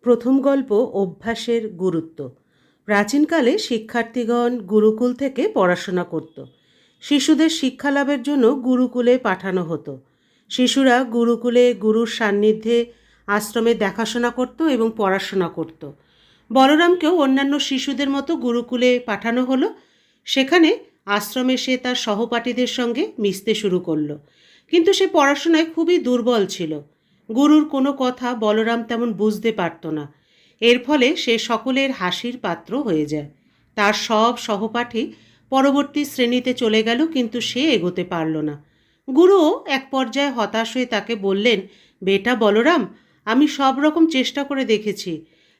প্রথম গল্প অভ্যাসের গুরুত্ব। প্রাচীনকালে শিক্ষার্থীগণ গুরুকুল থেকে পড়াশোনা করত। শিশুদের শিক্ষালাভের জন্য গুরুকুলে পাঠানো হতো। শিশুরা গুরুকুলে গুরুর সান্নিধ্যে আশ্রমে দেখাশোনা করত এবং পড়াশোনা করত। বলরামকেও অন্যান্য শিশুদের মতো গুরুকুলে পাঠানো হলো। সেখানে আশ্রমে সে তার সহপাঠীদের সঙ্গে মিশতে শুরু করলো, কিন্তু সে পড়াশোনায় খুবই দুর্বল ছিল। গুরুর কোনো কথা বলরাম তেমন বুঝতে পারত না। এর ফলে সে সকলের হাসির পাত্র হয়ে যায়। তার সব সহপাঠী পরবর্তী শ্রেণীতে চলে গেল, কিন্তু সে এগোতে পারল না। গুরুও এক পর্যায়ে হতাশ হয়ে তাকে বললেন, বেটা বলরাম, আমি সব রকম চেষ্টা করে দেখেছি।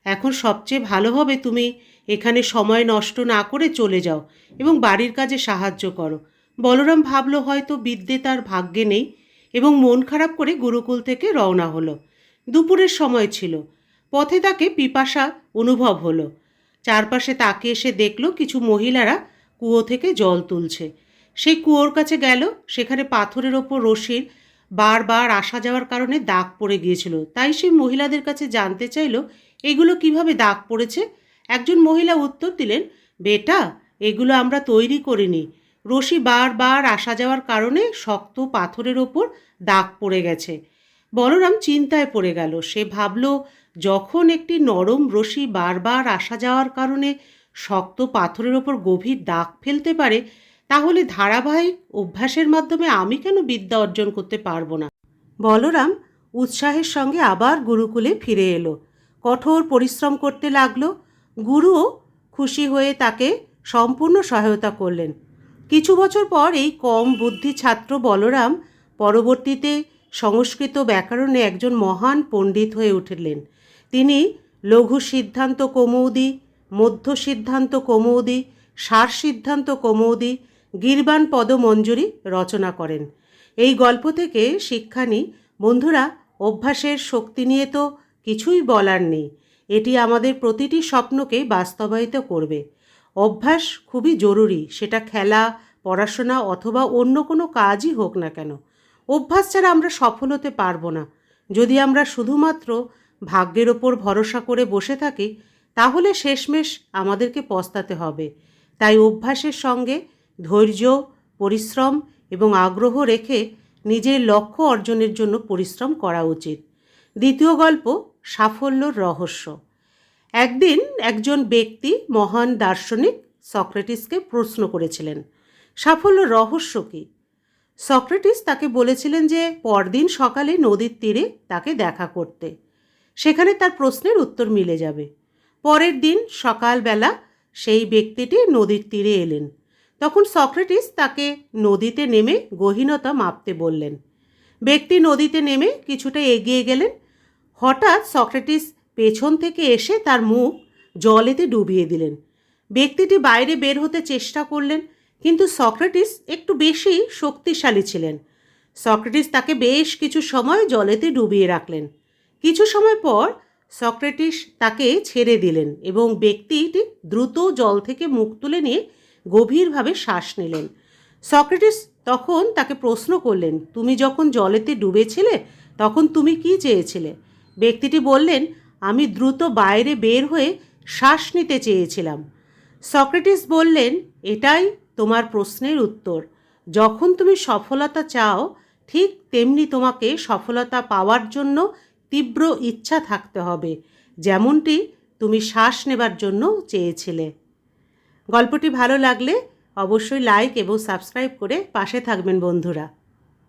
এখন সবচেয়ে ভালো হবে তুমি এখানে সময় নষ্ট না করে চলে যাও এবং বাড়ির কাজে সাহায্য করো। বলরাম ভাবল হয়তো বিদ্যে তার ভাগ্যে নেই এবং মন খারাপ করে গুরুকুল থেকে রওনা হলো। দুপুরের সময় ছিল। পথে তাকে পিপাসা অনুভব হলো। চারপাশে তাকিয়ে এসে দেখল কিছু মহিলারা কুয়ো থেকে জল তুলছে। সেই কুয়োর কাছে গেল। সেখানে পাথরের ওপর রশির বারবার আসা যাওয়ার কারণে দাগ পড়ে গিয়েছিল। তাই সে মহিলাদের কাছে জানতে চাইল এগুলো কিভাবে দাগ পড়েছে। একজন মহিলা উত্তর দিলেন, বেটা, এগুলো আমরা তৈরি করিনি। রশি বারবার আসা যাওয়ার কারণে শক্ত পাথরের ওপর দাগ পড়ে গেছে। বলরাম চিন্তায় পড়ে গেল। সে ভাবল, যখন একটি নরম রশি বারবার আসা যাওয়ার কারণে শক্ত পাথরের ওপর গভীর দাগ ফেলতে পারে, তাহলে ধারাবাহিক অভ্যাসের মাধ্যমে আমি কেন বিদ্যা অর্জন করতে পারবো না। বলরাম উৎসাহের সঙ্গে আবার গুরুকুলে ফিরে এলো। কঠোর পরিশ্রম করতে লাগলো। গুরুও খুশি হয়ে তাকে সম্পূর্ণ সহায়তা করলেন। কিছু বছর পর এই কম বুদ্ধি ছাত্র বলরাম পরবর্তীতে সংস্কৃত ব্যাকরণে একজন মহান পণ্ডিত হয়ে উঠলেন। তিনি লঘু সিদ্ধান্ত কৌমুদী, মধ্য সিদ্ধান্ত কৌমুদী, সার সিদ্ধান্ত কৌমুদী, গীর্বাণ পদমঞ্জরি রচনা করেন। এই গল্প থেকে শিক্ষা নিই, বন্ধুরা, অভ্যাসের শক্তি নিয়ে তো কিছুই বলার নেই। এটি আমাদের প্রতিটি স্বপ্নকে বাস্তবায়িত করবে। অভ্যাস খুবই জরুরি, সেটা খেলা, পড়াশোনা অথবা অন্য কোনো কাজই হোক না কেন। অভ্যাস ছাড়া আমরা সফল হতে পারবো না। যদি আমরা শুধুমাত্র ভাগ্যের ওপর ভরসা করে বসে থাকি, তাহলে শেষমেশ আমাদেরকে পস্তাতে হবে। তাই অভ্যাসের সঙ্গে ধৈর্য, পরিশ্রম এবং আগ্রহ রেখে নিজের লক্ষ্য অর্জনের জন্য পরিশ্রম করা উচিত। দ্বিতীয় গল্প, সাফল্যর রহস্য। একদিন একজন ব্যক্তি মহান দার্শনিক সক্রেটিসকে প্রশ্ন করেছিলেন, সাফল্যর রহস্য কী? সক্রেটিস তাকে বলেছিলেন যে পরদিন সকালে নদীর তীরে তাকে দেখা করতে। সেখানে তার প্রশ্নের উত্তর মিলে যাবে। পরের দিন সকালবেলা সেই ব্যক্তিটি নদীর তীরে এলেন। তখন সক্রেটিস তাকে নদীতে নেমে গহীনতা মাপতে বললেন। ব্যক্তি নদীতে নেমে কিছুটা এগিয়ে গেলেন। হঠাৎ সক্রেটিস পেছন থেকে এসে তার মুখ জলেতে ডুবিয়ে দিলেন। ব্যক্তিটি বাইরে বের হতে চেষ্টা করলেন, কিন্তু সক্রেটিস একটু বেশি শক্তিশালী ছিলেন। সক্রেটিস তাকে বেশ কিছু সময় জলেতে ডুবিয়ে রাখলেন। কিছু সময় পর সক্রেটিস তাকে ছেড়ে দিলেন এবং ব্যক্তিটি দ্রুত জল থেকে মুখ তুলে নিয়ে গভীরভাবে শ্বাস নিলেন। সক্রেটিস তখন তাকে প্রশ্ন করলেন, তুমি যখন জলেতে ডুবেছিলে তখন তুমি কি চেয়েছিলে? ব্যক্তিটি বললেন, আমি দ্রুত বাইরে বের হয়ে শ্বাস নিতে চেয়েছিলাম। সক্রেটিস বললেন, এটাই তোমার প্রশ্নের উত্তর। যখন তুমি সফলতা চাও, ঠিক তেমনি তোমাকে সফলতা পাওয়ার জন্য তীব্র ইচ্ছা থাকতে হবে, যেমনটি তুমি শ্বাস নেবার জন্য চেয়েছিলে। গল্পটি ভালো লাগলে অবশ্যই লাইক এবং সাবস্ক্রাইব করে পাশে থাকবেন বন্ধুরা।